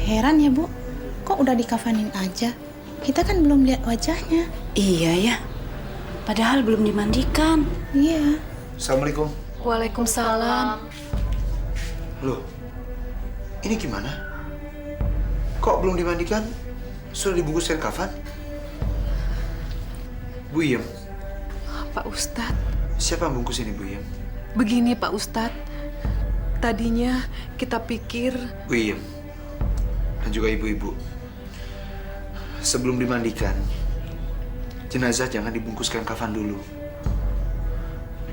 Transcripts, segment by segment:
Heran ya, Bu. Kok udah dikafanin aja? Kita kan belum lihat wajahnya. Iya ya. Padahal belum dimandikan. Iya. Assalamualaikum. Waalaikumsalam. Loh, ini gimana? Kok belum dimandikan? Sudah dibungkus kain kafan? Bu Iem, Pak Ustadz, siapa yang bungkus ini, Bu Iem? begini Pak Ustadz. Tadinya kita pikir... Bu Iem, dan juga ibu-ibu. Sebelum dimandikan, jenazah jangan dibungkus kain kafan dulu.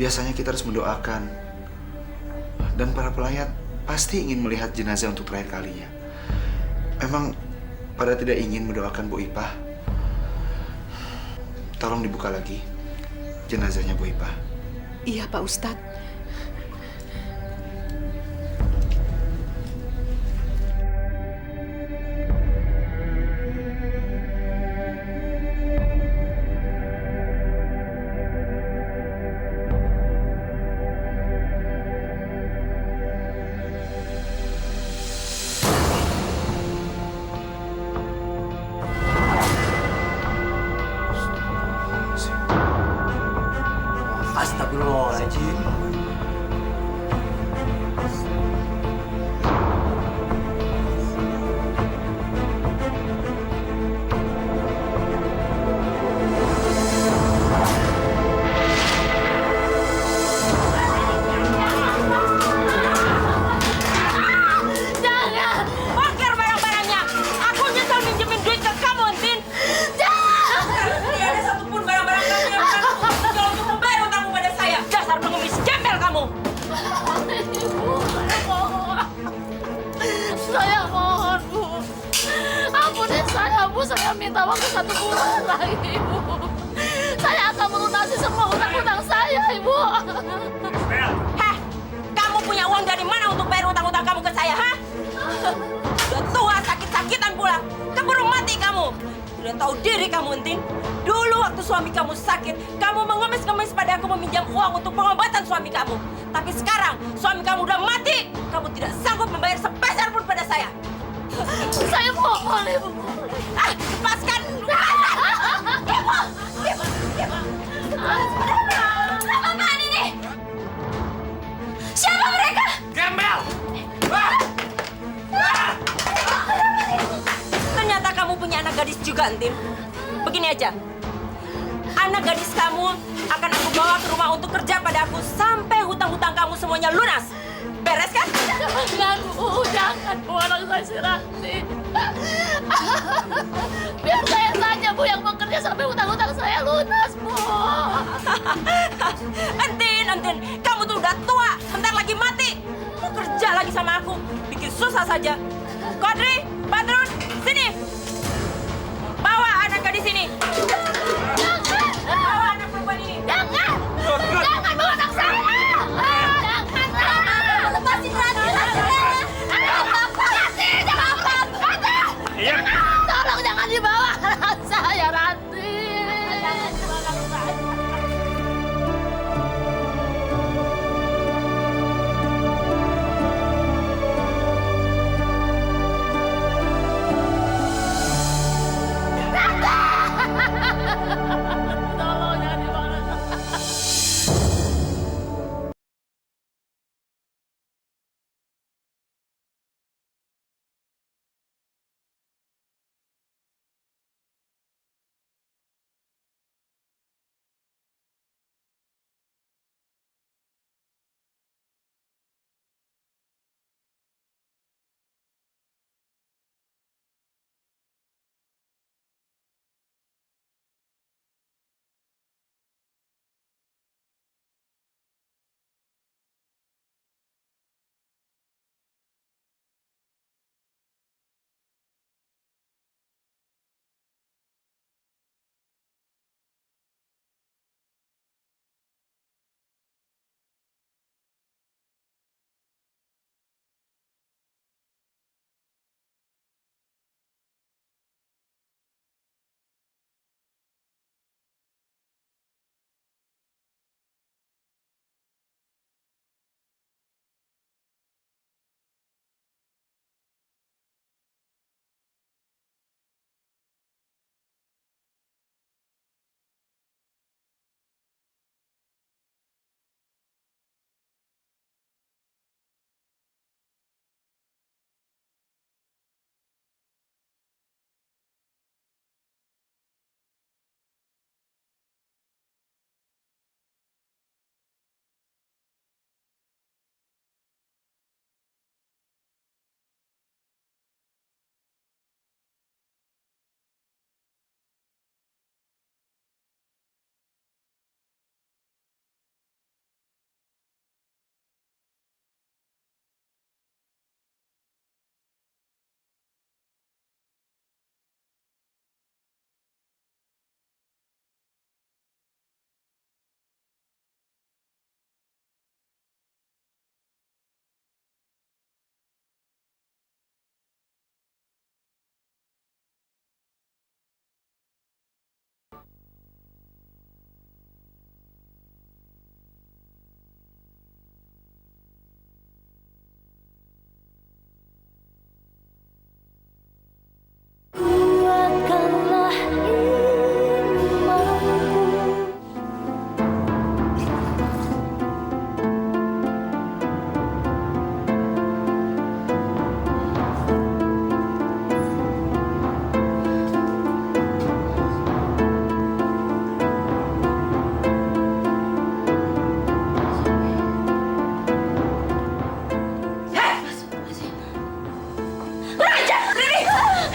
Biasanya kita harus mendoakan. Dan para pelayat pasti ingin melihat jenazah untuk terakhir kalinya. Memang pada tidak ingin mendoakan Bu Ipah. Tolong dibuka lagi jenazahnya Bu Ipah. Iya Pak Ustadz. Astagfirullahaladzim. Jangan! Bakar barang-barangnya! Aku nyesel minjemin duit ke kamu, Entin! Jangan! Tidak ada satupun barang-barang kamu yang bisa aku jual untuk membayar utangmu pada saya! Dasar pengemis gembel kamu! Ibu, saya mohon. Saya mohon, Bu. Ampuni saya, Bu. Saya minta waktu 1 bulan lagi, Ibu. Saya akan melunasi semua utang-utang saya, Ibu. Heh! Kamu punya uang dari mana untuk bayar utang-utang kamu ke saya, ha? Udah tua, sakit-sakitan pula. Keburu mati kamu. Tidak tahu diri kamu, Entin. Dulu waktu suami kamu sakit, kamu mengemis-ngemis pada aku meminjam uang untuk pengobatan suami kamu. Tapi sekarang, suami kamu udah mati. Kamu tidak sanggup membayar sepeser pun pada saya. Saya mohon, Ibu. Ah, lepaskan! Lepaskan! Ibu! Apaan ini? Siapa mereka? Gembel! Ternyata kamu punya anak gadis juga, Entin. Begini aja. Anak gadis kamu akan aku bawa ke rumah untuk kerja pada aku sampai hutang-hutang kamu semuanya lunas. Beres kan? Jangan, Bu. Jangan, Bu. Anak saya si Ranti. Biar saya saja, Bu, yang bekerja sampai hutang-hutang saya lunas, Bu. Entin, kamu tuh udah tua, bentar lagi mati. Mau kerja lagi sama aku, bikin susah saja. Kodri, Badrun, sini. Bawa anak gadis ini. Bawa anak perempuan ini. Jangan! Jangan bawa anak saya! Jangan! Lepasin Ranti, Ranti, jangan! Ranti! Iya. Tolong jangan dibawa anak saya, Ranti! Jangan dibawa anak saya!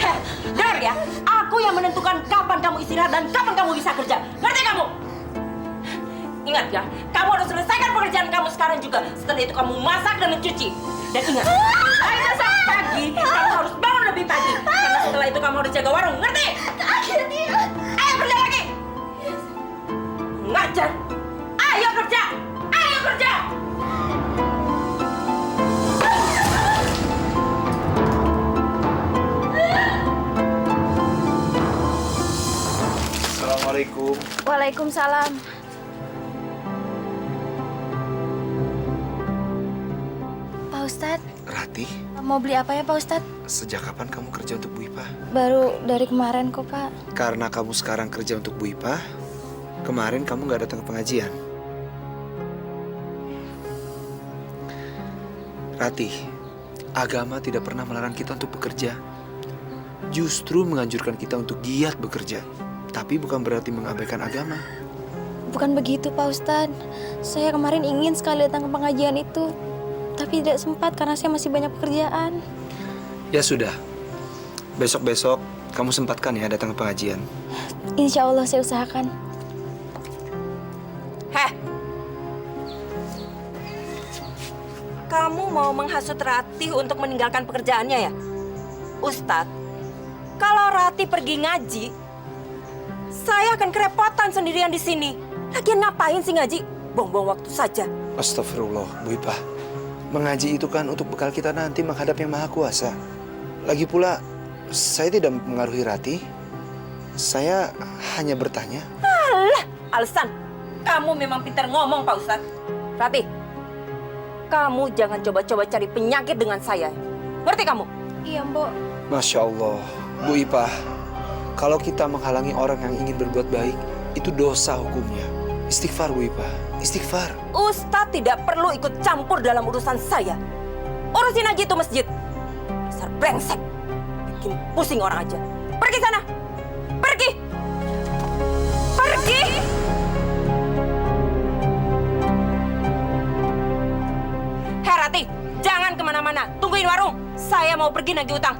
Heh, dengar ya, aku yang menentukan kapan kamu istirahat dan kapan kamu bisa kerja. Ngerti kamu? Ingat ya, kamu harus selesaikan pekerjaan kamu sekarang juga. Setelah itu kamu masak dan mencuci. Dan ingat, hari besok pagi kamu harus bangun lebih pagi. Karena setelah itu kamu harus jaga warung. Ngerti? Ayo kerja lagi. Ngajar. Ayo kerja. Ayo kerja. Assalamualaikum. Waalaikumsalam. Pak Ustadz, Rati, mau beli apa ya Pak Ustadz? sejak kapan kamu kerja untuk Bu Ipa? Baru dari kemarin kok Pak. Karena kamu sekarang kerja untuk Bu Ipa, kemarin kamu nggak datang ke pengajian. Rati, agama tidak pernah melarang kita untuk bekerja. Justru menganjurkan kita untuk giat bekerja. Tapi bukan berarti mengabaikan agama. Bukan begitu Pak Ustadz. Saya kemarin ingin sekali datang ke pengajian itu. Tapi tidak sempat karena saya masih banyak pekerjaan. Ya sudah, besok-besok kamu sempatkan ya datang ke pengajian. Insya Allah saya usahakan. Heh. Kamu mau menghasut Ratih untuk meninggalkan pekerjaannya ya? Ustadz, kalau Ratih pergi ngaji, saya akan kerepotan sendirian di sini. Lagian ngapain sih ngaji? Buang-buang waktu saja. Astagfirullah, Bu Ipa. Mengaji itu kan untuk bekal kita nanti menghadap Yang Maha Kuasa. Lagi pula, saya tidak mempengaruhi Rati. Saya hanya bertanya. Alah, alasan. Kamu memang pintar ngomong, Pak Ustadz. Ratih, kamu jangan coba-coba cari penyakit dengan saya. Ngerti kamu? Iya Mbok. Masya Allah, Bu Ipa. Kalau kita menghalangi orang yang ingin berbuat baik, itu dosa hukumnya. Istighfar, Bu Ipa. Istighfar. Ustadz tidak perlu ikut campur dalam urusan saya. Urusin aja itu masjid. Dasar brengsek. Bikin pusing orang aja. Pergi sana. Pergi. Pergi. Herati, jangan kemana-mana. Tungguin warung. Saya mau pergi nagih utang.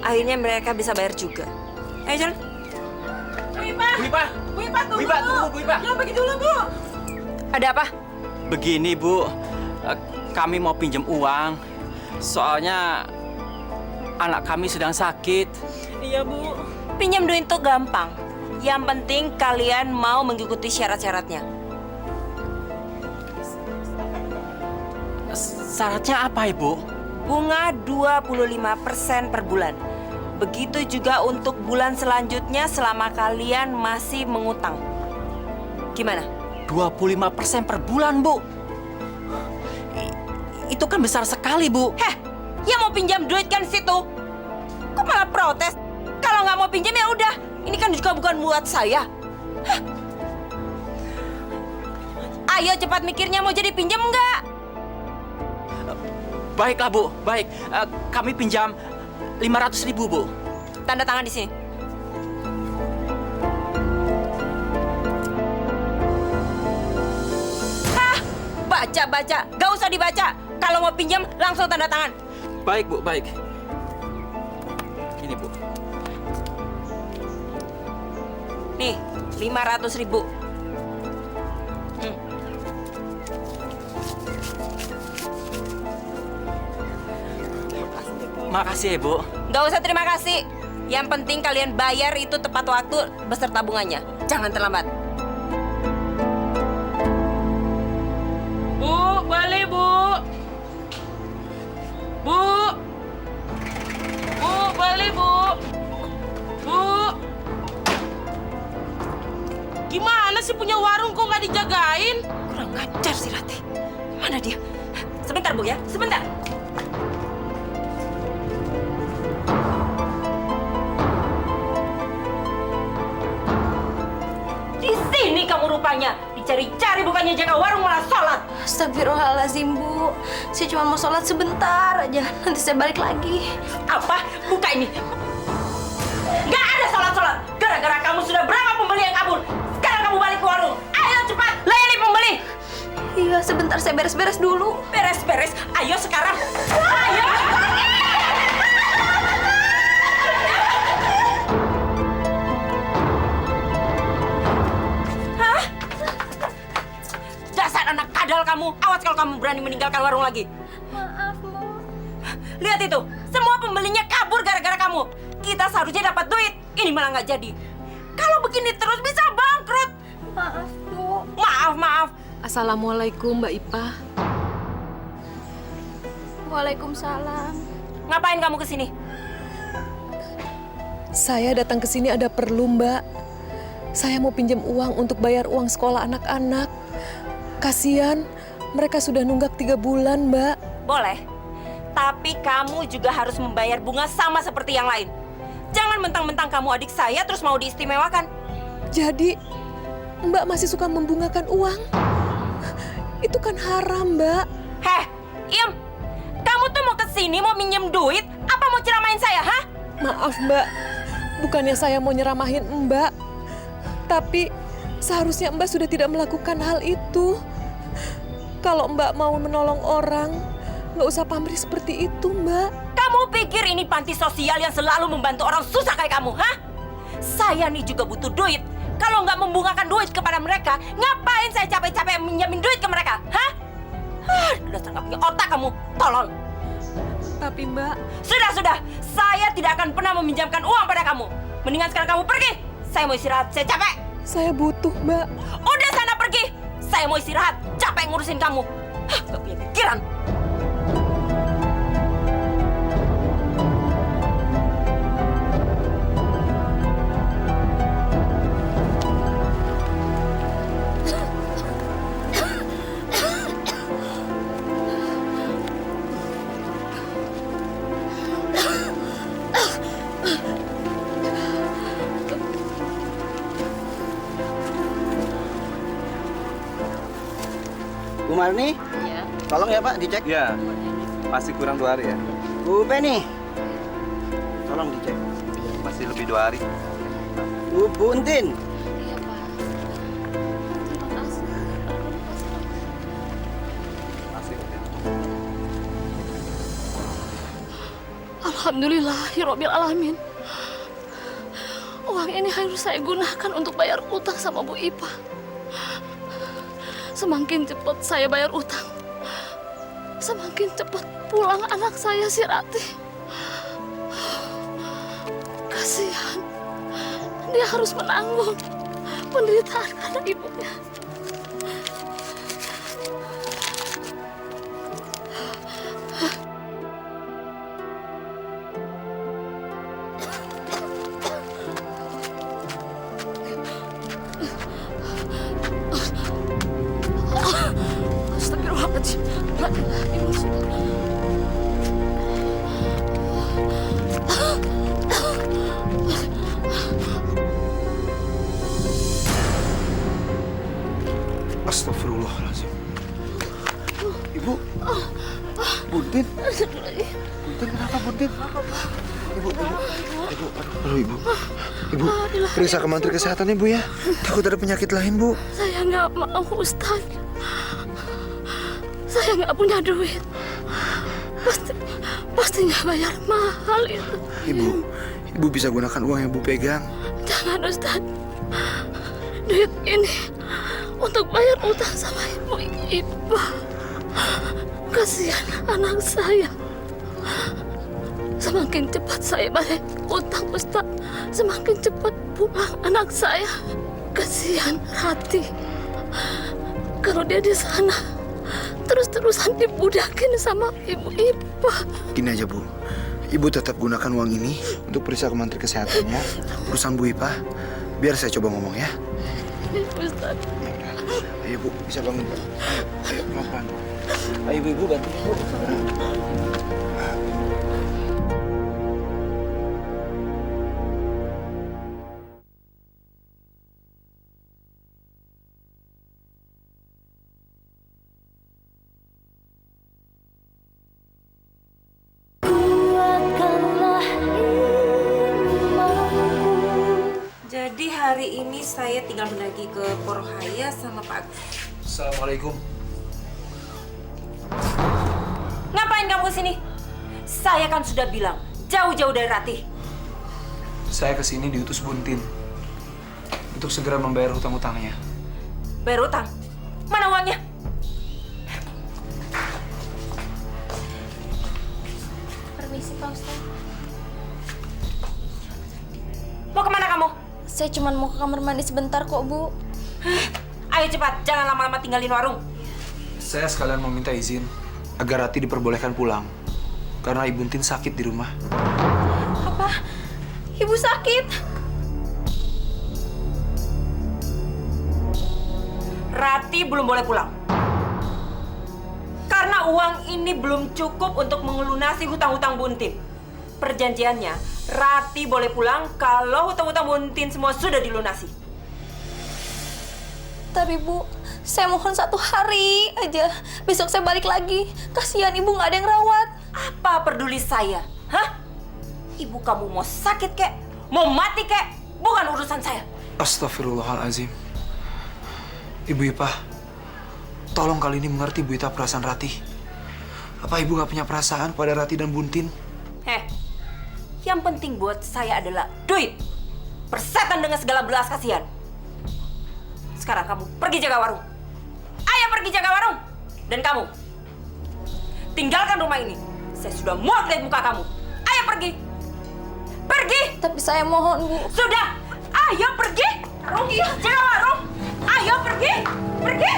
Akhirnya mereka bisa bayar juga. Ayo jalan. Bu Ipa. Bu Ipa. Bu Ipa tunggu. Bu Ipa, tunggu, Bu Ipa. Jangan pergi dulu, Bu. Ada apa? Begini, Bu. Kami mau pinjam uang. Soalnya anak kami sedang sakit. Iya, Bu. Pinjam duit itu gampang. Yang penting kalian mau mengikuti syarat-syaratnya. Syaratnya apa, Ibu? Bunga 25% per bulan. Begitu juga untuk bulan selanjutnya selama kalian masih mengutang. Gimana? 25% per bulan, Bu. Itu kan besar sekali, Bu. Heh, yang mau pinjam duit kan situ. Kok malah protes? Kalau nggak mau pinjam ya udah. Ini kan juga bukan buat saya. Hah? Ayo cepat mikirnya mau jadi pinjam nggak? Baiklah, Bu. Baik. Kami pinjam 500.000, Bu. Tanda tangan di sini. Hah, baca-baca. Gak usah dibaca. Kalau mau pinjam, langsung tanda tangan. Baik, Bu. Baik. Ini, Bu. Nih, 500.000. Makasih ya, Bu. Gak usah terima kasih. Yang penting kalian bayar itu tepat waktu beserta bunganya. Jangan terlambat. Bu, balik, Bu. Bu. Bu, balik, Bu. Bu. Gimana sih punya warung kok nggak dijagain? Kurang ngajar sih, Ratih. Mana dia? Sebentar, Bu ya. Sebentar. Ini kamu rupanya dicari-cari bukannya jaga warung malah sholat. Astagfirullahaladzim Bu. Saya cuma mau sholat sebentar aja. Nanti saya balik lagi. Apa? Buka ini. Nggak ada sholat-sholat. Gara-gara kamu sudah berapa pembeli yang kabur. Sekarang kamu balik ke warung. Ayo cepat layani pembeli. Iya sebentar, saya beres-beres dulu. Beres-beres, ayo sekarang. Ayo. Hah? Dasar anak kadal kamu. Awas kalau kamu berani meninggalkan warung lagi. Maaf, Bu. Lihat itu, semua pembelinya kabur gara-gara kamu. Kita seharusnya dapat duit, ini malah nggak jadi. Kalau begini terus bisa bangkrut. Maaf, Bu. Maaf. Assalamualaikum, Mbak Ipa. Waalaikumsalam. Ngapain kamu kesini? Saya datang ke sini ada perlu, Mbak. Saya mau pinjam uang untuk bayar uang sekolah anak-anak. Kasian, mereka sudah nunggak 3 bulan, Mbak. Boleh, tapi kamu juga harus membayar bunga sama seperti yang lain. Jangan mentang-mentang kamu adik saya terus mau diistimewakan. Jadi, Mbak masih suka membungakan uang? Itu kan haram, Mbak. Heh, Im, kamu tuh mau kesini mau minjem duit, apa mau ceramain saya, hah? Maaf, Mbak. Bukannya saya mau nyeramahin Mbak. Tapi, seharusnya Mbak sudah tidak melakukan hal itu. Kalau Mbak mau menolong orang, nggak usah pamrih seperti itu, Mbak. Kamu pikir ini panti sosial yang selalu membantu orang susah kayak kamu, hah? Saya nih juga butuh duit. Kalau nggak membungakan duit kepada mereka, ngapain saya capek-capek minjamin duit ke mereka, hah? Dasar nggak punya otak kamu, tolol. Tapi Mbak... Sudah. Saya tidak akan pernah meminjamkan uang pada kamu. Mendingan sekarang kamu pergi. Saya mau istirahat, saya capek. Saya butuh, Mbak. Udah sana pergi. Saya mau istirahat, capek ngurusin kamu. Gak punya pikiran. Bu Marni? Ya. Tolong ya Pak, dicek. Ya, masih kurang 2 hari ya. Bu Penny? Tolong dicek. Masih lebih 2 hari. Bu Entin? Iya, Pak. Terima kasih. Masih. Alhamdulillahirobbil alamin. Uang ini harus saya gunakan untuk bayar utang sama Bu Ipa. Semakin cepat saya bayar utang, semakin cepat pulang anak saya si Rati. Kasihan, dia harus menanggung penderitaan karena ibunya. Astagfirullahaladzim. La ilaha illallah. Astagfirullahaladzim. Ibu. Buntin. Buntin kenapa Buntin? Ibu. Aduh Ibu. Ibu, periksa ke Menteri Kesehatan Ibu ya. Takut ada penyakit lain Bu. Saya nggak mau, Ustaz. Saya nggak punya duit. Pasti nggak bayar mahal itu. Ibu bisa gunakan uang yang Ibu pegang. Jangan, Ustaz. Duit ini untuk bayar utang sama Ibu Ipa. Kasihan anak saya. Semakin cepat saya bayar utang, Ustaz, semakin cepat pulang anak saya. Kasihan Rati. Kalau dia di sana, terus-terusan dibudakin sama Ibu Ipa. Gini aja Bu, Ibu tetap gunakan uang ini untuk periksa ke Menteri Kesehatan ya. Urusan Bu Ipa, biar saya coba ngomong ya. Ustaz. Ayo Bu, bisa bangun Pak. Ayo pelan-pelan. Ayo Ibu bantu Bu. Jadi hari ini saya tinggal mendaki ke Porokhaya sama Pak Agus. Assalamualaikum. Ngapain kamu kesini? Saya kan sudah bilang, jauh-jauh dari Ratih. Saya kesini diutus Buntin untuk segera membayar hutang-hutangnya. Bayar utang? Mana uangnya? Permisi, Pak Ustadz. Mau kemana kamu? Saya cuma mau ke kamar mandi sebentar kok, Bu. Ayo cepat, jangan lama-lama tinggalin warung. Saya sekalian mau minta izin agar Rati diperbolehkan pulang karena Ibu Buntin sakit di rumah. Apa? Ibu sakit? Rati belum boleh pulang. Karena uang ini belum cukup untuk melunasi hutang-hutang Buntin. Perjanjiannya, Rati boleh pulang kalau hutang-hutang Buntin semua sudah dilunasi. Tapi Bu, saya mohon 1 hari aja. Besok saya balik lagi. Kasihan Ibu nggak ada yang rawat. Apa peduli saya? Hah? Ibu kamu mau sakit kek? Mau mati kek? Bukan urusan saya. Astagfirullahalazim. Ibu Ipah, tolong kali ini mengerti Bu Ita perasaan Rati. Apa Ibu nggak punya perasaan pada Rati dan Buntin? Yang penting buat saya adalah duit. Persetan dengan segala belas kasihan. Sekarang kamu pergi jaga warung. Ayo pergi jaga warung. Dan kamu, tinggalkan rumah ini. Saya sudah muak lihat muka kamu. Ayo pergi. Pergi. Tapi saya mohon, Bu. Sudah. Ayo pergi. Pergi jaga warung. Ayo pergi. Pergi.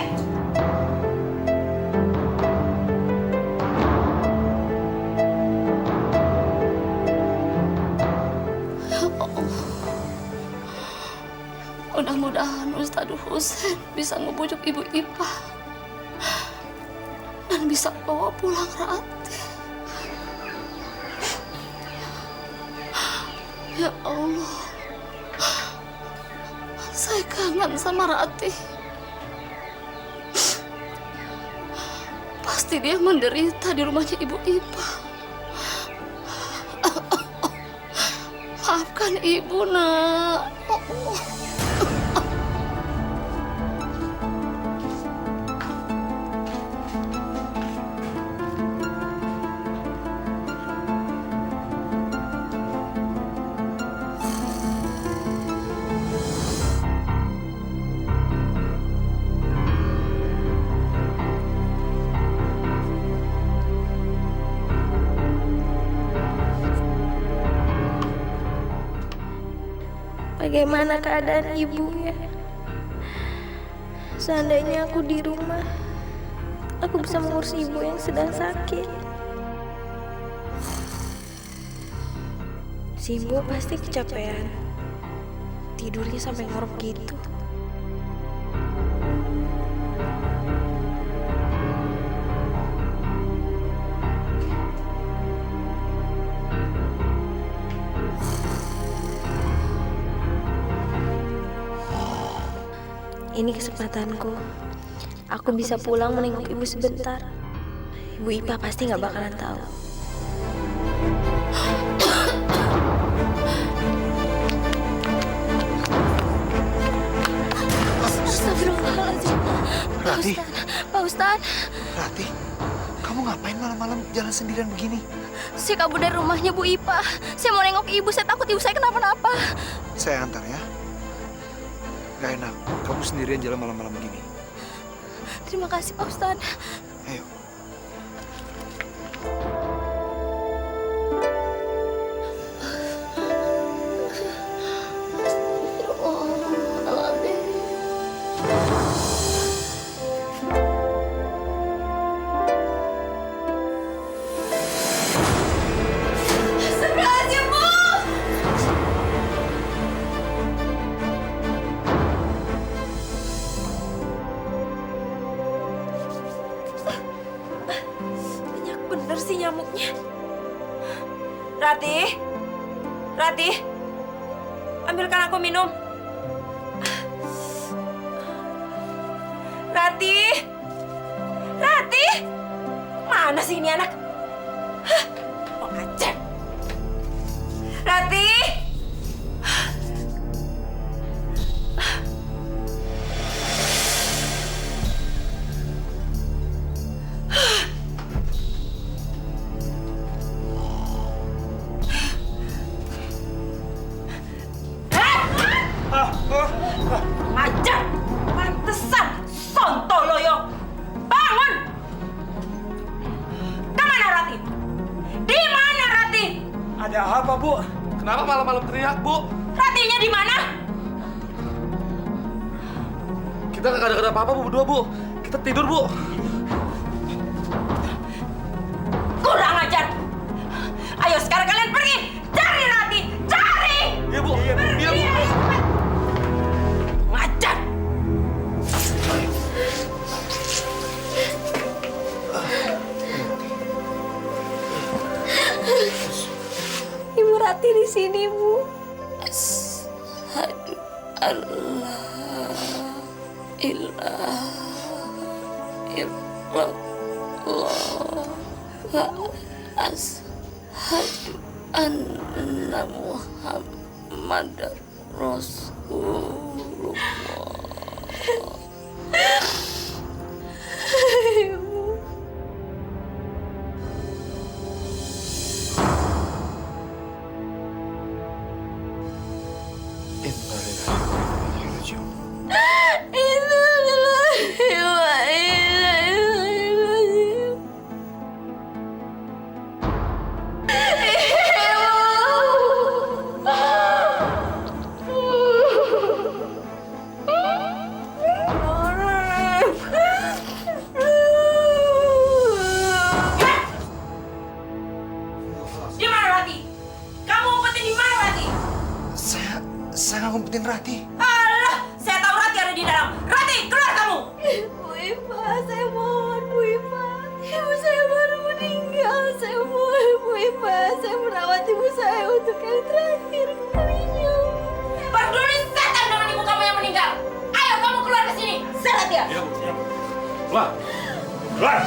Mudah-mudahan Ustadz Husein bisa ngebujuk Ibu Ipah dan bisa bawa pulang Rati. Ya Allah, saya kangen sama Rati. Pasti dia menderita di rumahnya Ibu Ipah. Maafkan Ibu, Nak. Bagaimana keadaan ibu ya? Seandainya aku di rumah, aku bisa mengurus ibu yang sedang sakit. Si ibu pasti kecapean. Tidurnya sampai ngorok gitu. Ini kesempatanku. Aku bisa pulang menengok ibu sebentar. Ibu Ipah pasti nggak bakalan tahu. Astagfirullahaladzim. Rati. Pak Ustadz. Rati, kamu ngapain malam-malam jalan sendirian begini? Saya kabur dari rumahnya Bu Ipah. Saya mau nengok ibu, saya takut ibu saya kenapa-napa. Saya antar ya. Gak enak, kamu sendirian jalan malam-malam begini. Terima kasih Pak Ustadz. Ayo. Bener sih nyamuknya. Rati. Rati. Ambilkan aku minum. Rati. Rati. Mana sih ini anak? Hah? Oh, ajar. Rati. Ada apa, Bu? Kenapa malam-malam teriak, Bu? Ratinya di mana? Kita nggak ada apa-apa, Bu, berdua, Bu. Kita tidur, Bu. Kurang ajar. Ayo sekarang kalian pergi. Cari Rati. Cari. Iya, Bu. Iya, Bu. Ngajar. Ibu Rati di sini, Bu. Ashadu anna Muhammadar Rasulullah. Di mana Rati? Kamu umpetin di mana Rati? Saya nggak ngumpetin Rati. Alah, saya tahu Rati ada di dalam. Rati, keluar kamu. Bu Ipa, saya mohon Bu Ipa. Ibu saya baru meninggal. Saya mohon Bu Ipa, saya merawat ibu saya untuk yang terakhir kalinya. Peduli setan dengan ibu kamu yang meninggal. Ayo kamu keluar ke sini. Seret dia. Iya, Bu. Siap. Keluar. Keluar.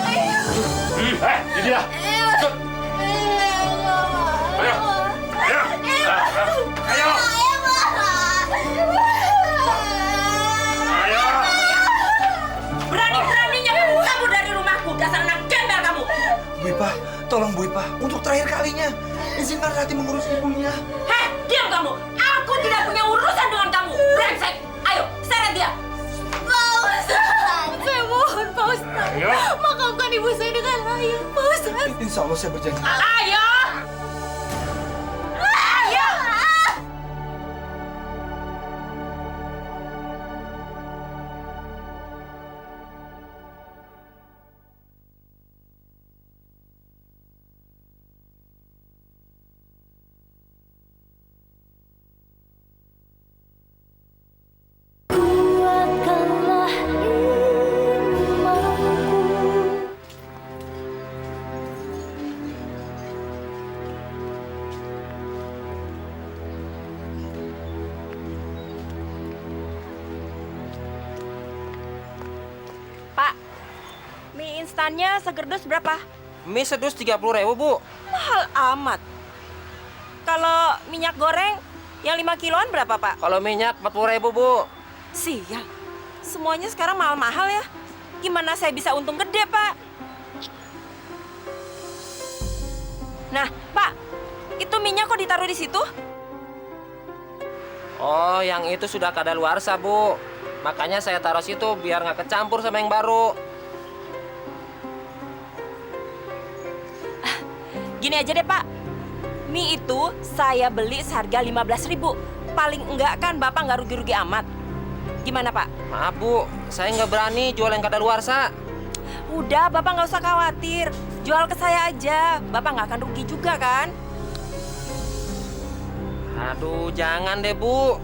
Ini dia. Ikut. Ayo. Ayo. Ayo. Ayo. Berani-beraninya kamu kabur dari rumahku. Dasar anak gembel kamu. Bu Ipa, tolong Bu Ipa, untuk terakhir kalinya, izinkan Rati mengurus ibunya. Heh, diam kamu. Aku tidak punya urusan dengan kamu. Brengsek. Ayo, seret dia. Pak Ustadz, saya mohon Pak Ustadz. Ayo. Makamkan ibu saya dengan layak, Pak Ustadz. Insya Allah saya berjanji. Ayo. Ayo. Kuatkanlah imanku. Pak, mie instannya segerdus berapa? Mie sedus 30.000, Bu. Mahal amat. Kalau minyak goreng yang 5 kiloan berapa, Pak? Kalau minyak 40.000, Bu. Sial, semuanya sekarang mahal-mahal ya. Gimana saya bisa untung gede, Pak? Nah, Pak, itu minyak kok ditaruh di situ? Oh, yang itu sudah kadaluarsa, Bu. Makanya saya taruh situ biar nggak kecampur sama yang baru. Gini aja deh, Pak. Mie itu saya beli seharga 15.000. Paling enggak kan Bapak nggak rugi-rugi amat. Gimana, Pak? Maaf, Bu. Saya nggak berani jual yang kadaluarsa. Udah, Bapak nggak usah khawatir. Jual ke saya aja. Bapak nggak akan rugi juga kan? Aduh, jangan deh, Bu.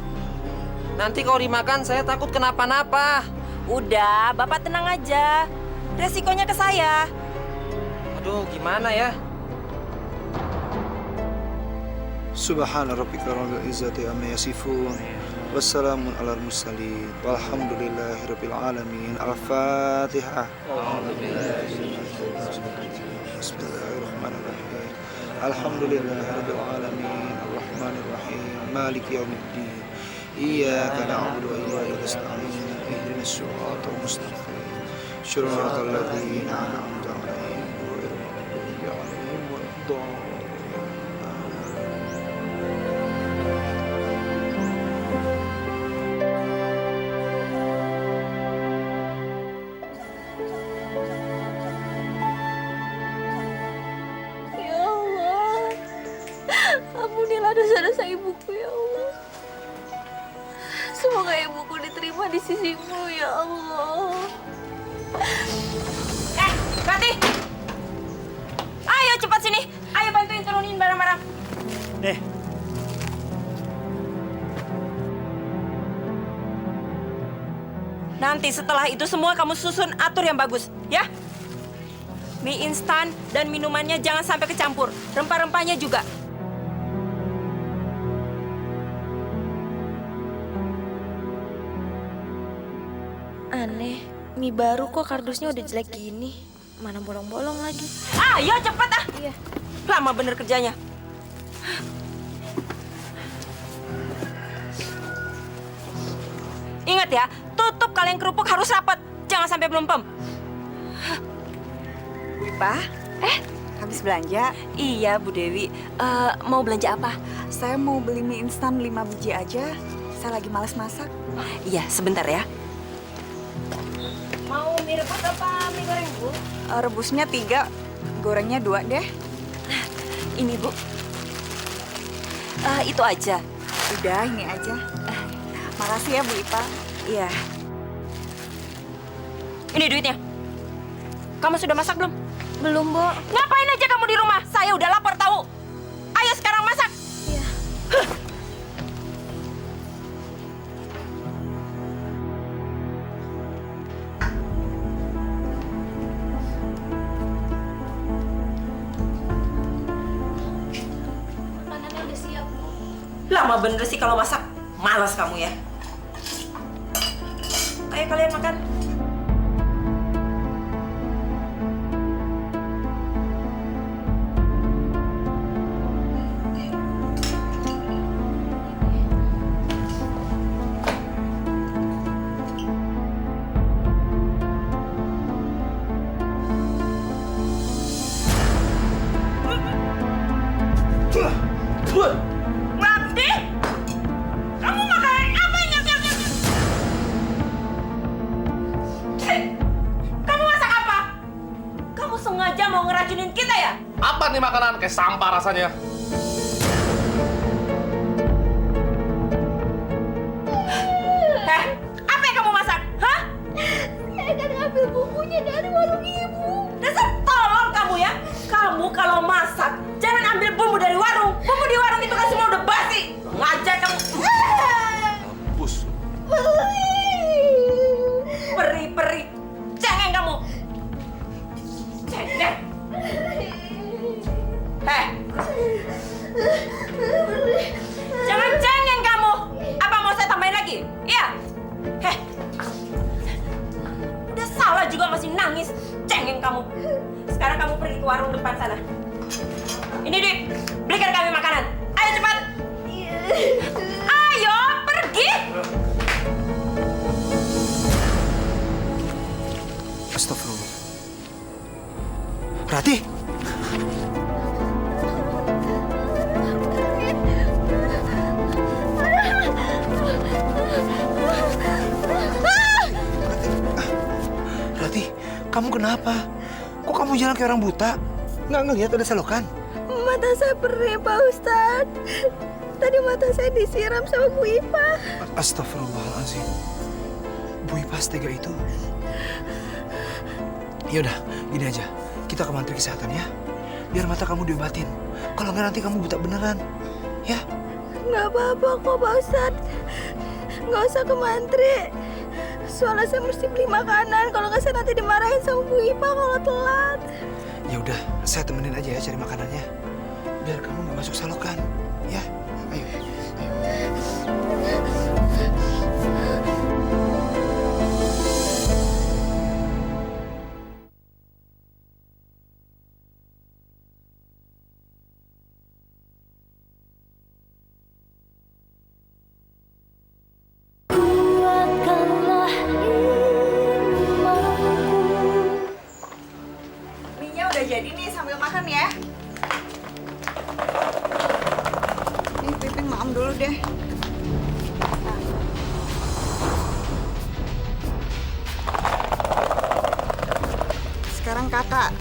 Nanti kalau dimakan saya takut kenapa-napa. Udah, Bapak tenang aja. Resikonya ke saya. Aduh, gimana ya? Subhana rabbika rabbil izzati amma yasifun. Wassalamun alal mursalin. Walhamdulillahi rabbil alamin. Al-Fatihah. Bismillahirrahmanirrahim. Alhamdulillahi rabbil alamin. Ar-Rahmanir Rahim. Maliki yaumiddin. Iyyaka na'budu wa iyyaka nasta'in. Ihdinas siratal mustaqim. Shiratal ladzina an'amta 'alaihim ghairil maghdubi 'alaihim waladdallin. Ya Allah, terima di sisimu ya Allah. Rati! Ayo cepat sini. Ayo bantuin turunin barang-barang. Nih. Nanti setelah itu semua kamu susun atur yang bagus, ya? Mie instan dan minumannya jangan sampai kecampur. Rempah-rempahnya juga. Aneh, mie baru kok kardusnya udah jelek gini. Mana bolong-bolong lagi. Ayo cepat ah. Iya. Lama bener kerjanya. Ingat ya, tutup kaleng kerupuk harus rapat. Jangan sampai melempem. Bu Ipa, habis belanja? Iya, Bu Dewi. Mau belanja apa? Saya mau beli mie instan 5 biji aja. Saya lagi malas masak. Iya, sebentar ya. Mau mie rebus apa mie goreng, Bu? Rebusnya 3, gorengnya 2 deh. Ini, Bu. Itu aja. Udah, ini aja. Makasih ya Bu Ipa. Iya. Ini duitnya. Kamu sudah masak belum? Belum, Bu. Ngapain aja kamu di rumah? Saya udah lapar tahu. Ayo sekarang masak. Iya. Makanannya udah siap, Bu. Lama bener sih kalau masak. Malas kamu ya. Ayo kalian makan. Ngabdi? Kamu makan apa yang nyam-nyam? Kamu masak apa? Kamu sengaja mau ngeracunin kita ya? Apa nih makanan? Kayak sampah rasanya. Apa yang kamu masak? Hah? Saya kan ngambil bumbunya dari warung ibu. Dasar tolong kamu ya. Kamu kalau masak, jangan ambil bumbu dari warung. Bumbu di warung itu kan semua udah basi. Ngajak kamu. Bus. Peri-peri. Cengeng kamu. Cengeng. Jangan cengeng kamu. Apa mau saya tambahin lagi? Iya. Udah salah juga masih nangis. Cengeng kamu. Sekarang kamu pergi ke warung depan sana. Ini Dik, belikan kami makanan. Ayo cepat. Ayo pergi. Astagfirullah. Rati! Rati, kamu kenapa? Kok kamu jalan kayak orang buta? Nggak ngelihat ada selokan? Mata saya perih, Pak Ustadz. Tadi mata saya disiram sama Bu Ipa. Astagfirullahaladzim. Bu Ipa setega itu. Yaudah, gini aja. Kita ke mantri kesehatan ya. Biar mata kamu diobatin. Kalau nggak nanti kamu buta beneran. Ya? Nggak apa-apa kok, Pak Ustadz. Nggak usah ke mantri. Soalnya saya mesti beli makanan. Kalau nggak saya nanti dimarahin sama Bu Ipa kalau telat. Ya udah, saya temenin aja ya cari makanannya. Biar kamu nggak masuk selokan. Ya? Ayo. Mie-nya udah jadi nih, sambil makan ya. Nih, Pipin makan dulu deh. Sekarang kakak.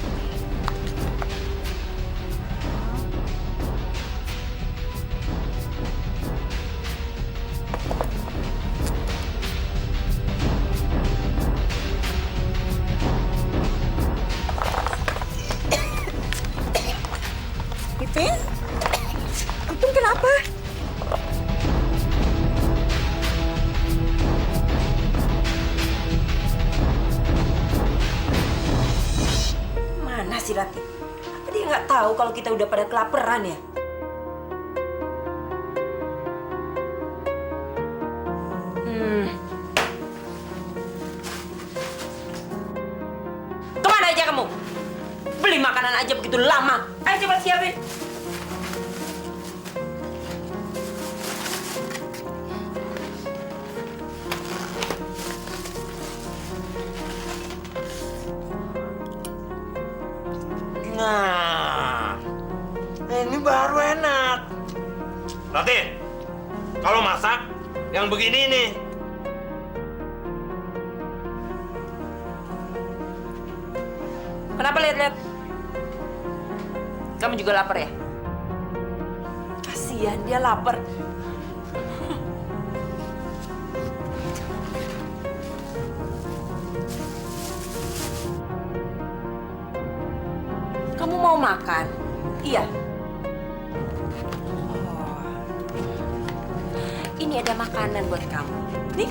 Ratih. Apa dia nggak tahu kalau kita udah pada kelaparan ya? Kemana aja kamu? Beli makanan aja begitu lama. Ayo cepat siapin. Nah, ini baru enak. Nanti, kalau masak, yang begini nih. Kenapa lihat-lihat? Kamu juga lapar ya? Kasihan dia lapar. Kamu mau makan? Iya. Oh. Ini ada makanan buat kamu. Nih.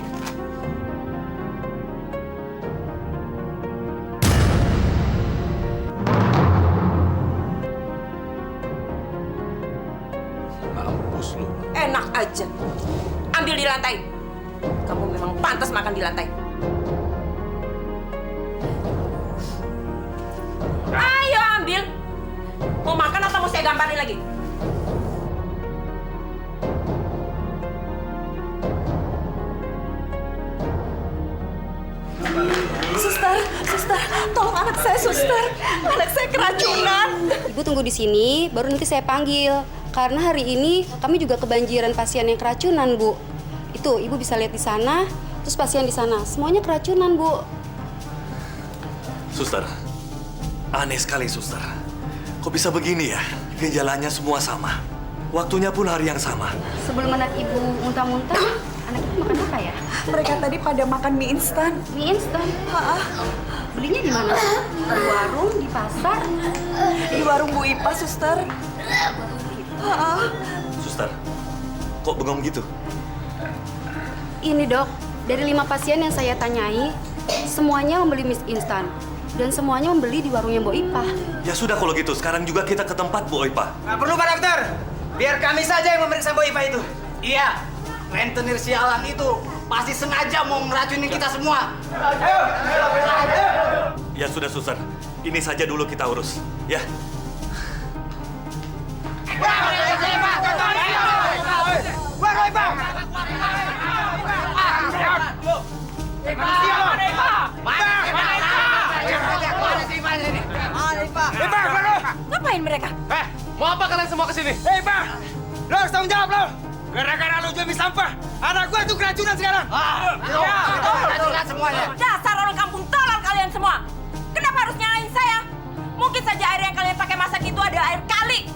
Mampus lu. Enak aja. Ambil di lantai. Kamu memang pantas makan di lantai. Ayo ambil. Mau makan atau mau saya gambarin lagi? Suster, tolong anak saya, suster. Anak saya keracunan. Ibu tunggu di sini, baru nanti saya panggil. Karena hari ini kami juga kebanjiran pasien yang keracunan, Bu. Itu, Ibu bisa lihat di sana, terus pasien di sana. Semuanya keracunan, Bu. Suster, aneh sekali, Suster. Kok bisa begini ya? Gejalanya semua sama. Waktunya pun hari yang sama. Sebelum anak Ibu muntah-muntah, anak Ibu makan apa ya? Mereka tadi pada makan mie instan. Mie instan? Belinya di mana? Di warung, di pasar? Di warung Bu Ipa, suster. Suster, kok bengong gitu? Ini, Dok. Dari 5 pasien yang saya tanyai, semuanya membeli mie instan. Dan semuanya membeli di warungnya Bu Ipa. Ya sudah kalau gitu, sekarang juga kita ke tempat Bu Ipa. Nggak perlu, Pak Dokter. Biar kami saja yang memeriksa Bu Ipa itu. Iya, rentenir sialan itu pasti sengaja mau ngeracunin kita semua. Ya sudah, Suster. Ini saja dulu kita urus. Ya. Ngapain mereka? Mau apa kalian semua kesini? Pak! Lo harus tanggung jawab, lo! Gara-gara lo jual mie sampah, anak gue tuh keracunan sekarang! Keracunan semuanya. Dasar orang kampung tolol kalian semua. Kenapa harus nyalain saya? Mungkin saja air yang kalian pakai masak itu ada air kali.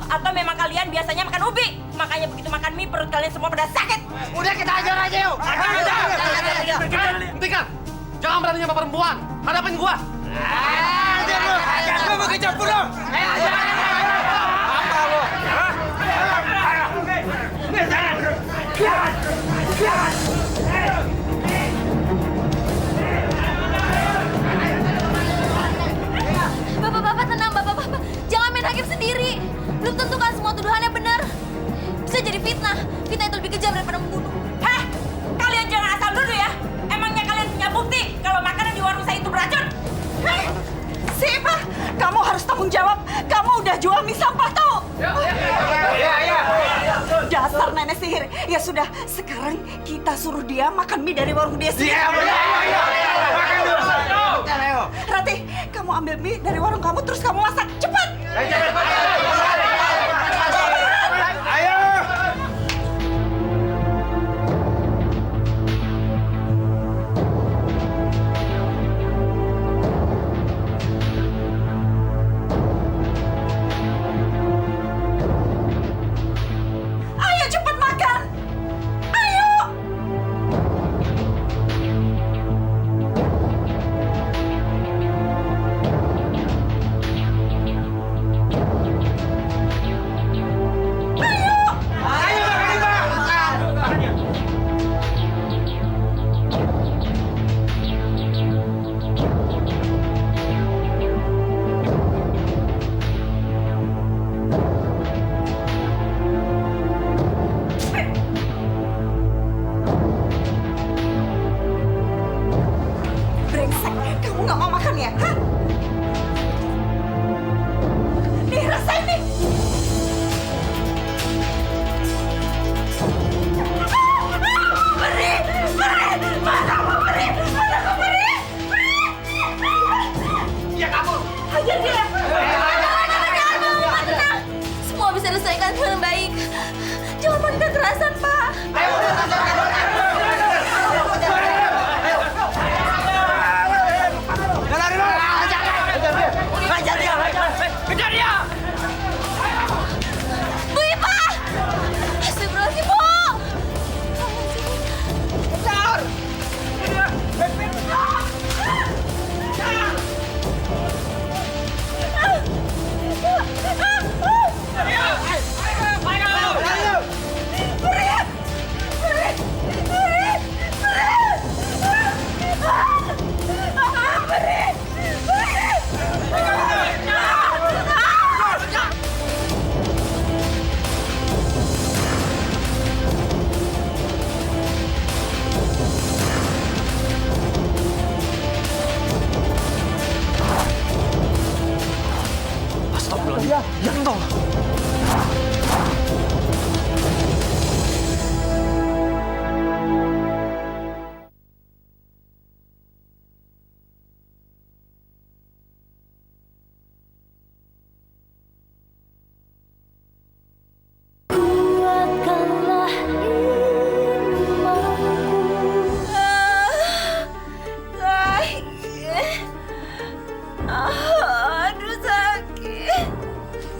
Atau memang kalian biasanya makan ubi. Makanya begitu makan mie perut kalian semua pada sakit. Udah kita ajar aja yuk. Hentikan. Jangan berani sama perempuan. Hadapin gua. Ajar lo! Lo mau kecampur lo! Apa lo? Bapak-bapak tenang, bapak-bapak. Jangan main hakim sendiri. Belum tentu kan semua tuduhannya benar. Bisa jadi fitnah. Fitnah itu lebih kejam daripada membunuh. Hah? Kalian jangan asal dulu ya. Emangnya kalian punya bukti kalau makanan di warung saya itu beracun? Hah? Sipa, kamu harus tanggung jawab. Kamu udah jual mie sampah, tau? Dasar nenek sihir. Ya sudah, sekarang kita suruh dia makan mie dari warung dia sendiri. Ratih, kamu ambil mie dari warung kamu, terus kamu masak. Cepat! Ayo! Ayo cepat makan! Ayo!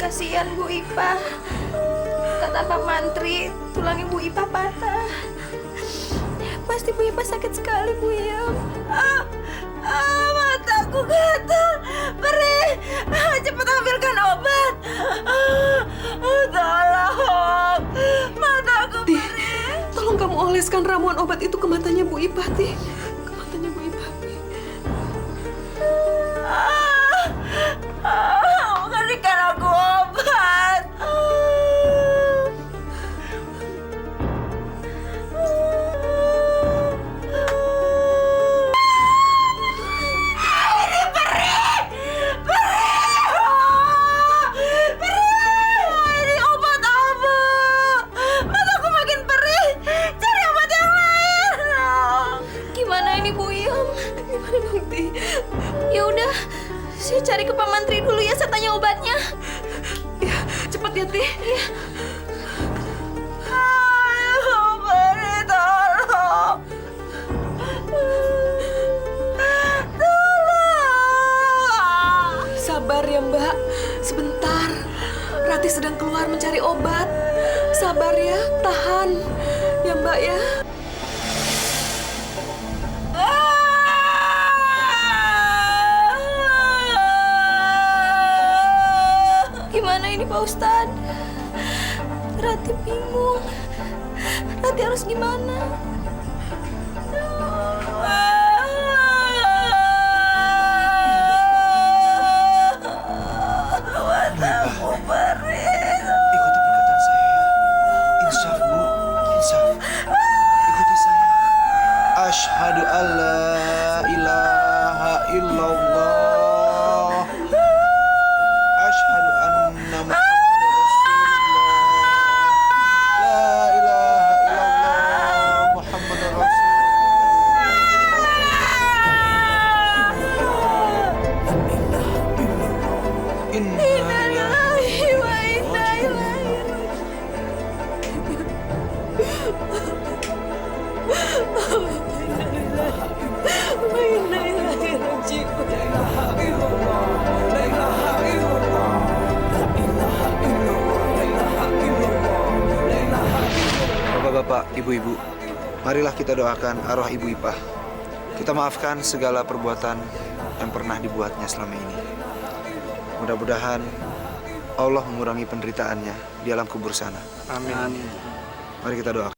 Kasihan Bu Ipah. Kata Pak Mantri, tulang Ibu Ipah patah. Pasti Bu Ipah sakit sekali, Bu Iyam. Mataku gatal. Perih, cepat ambilkan obat. Tolong, mataku perih. Tolong kamu oleskan ramuan obat itu ke matanya Bu Ipah, Ti. Ke matanya Bu Ipah, Ti. Berikan aku obat. Ini perih. Ini obat apa? Mataku makin perih. Cari obat yang lain. Gimana ini Bu Iyam? Gimana dong, Ti? Ya udah, saya cari ke Pak Mantri dulu ya, saya tanya obatnya. Ya, cepat ya, Ti. Iya. Perih, tolong. Sabar ya, Mbak. Sebentar. Rati sedang keluar mencari obat. Sabar ya, tahan. Ya, Mbak ya. Gimana ini Pak Ustadz? Rati bingung. Rati harus gimana? Mataku perih. Ikuti perkataan saya. Insaf, Bu. Insaf. Ikuti saya. Asyhadu an la ilaha illallah. Asyhadu anna Muhammadar Rasulullah. La ilaha illallah Muhammadar Rasulullah. Inna Innalillahi wa inna ilaihi Bapak-bapak, ibu-ibu, marilah kita doakan arwah Ibu Ipah. Kita maafkan segala perbuatan yang pernah dibuatnya selama ini. Mudah-mudahan Allah mengurangi penderitaannya di alam kubur sana. Amin. Mari kita doakan.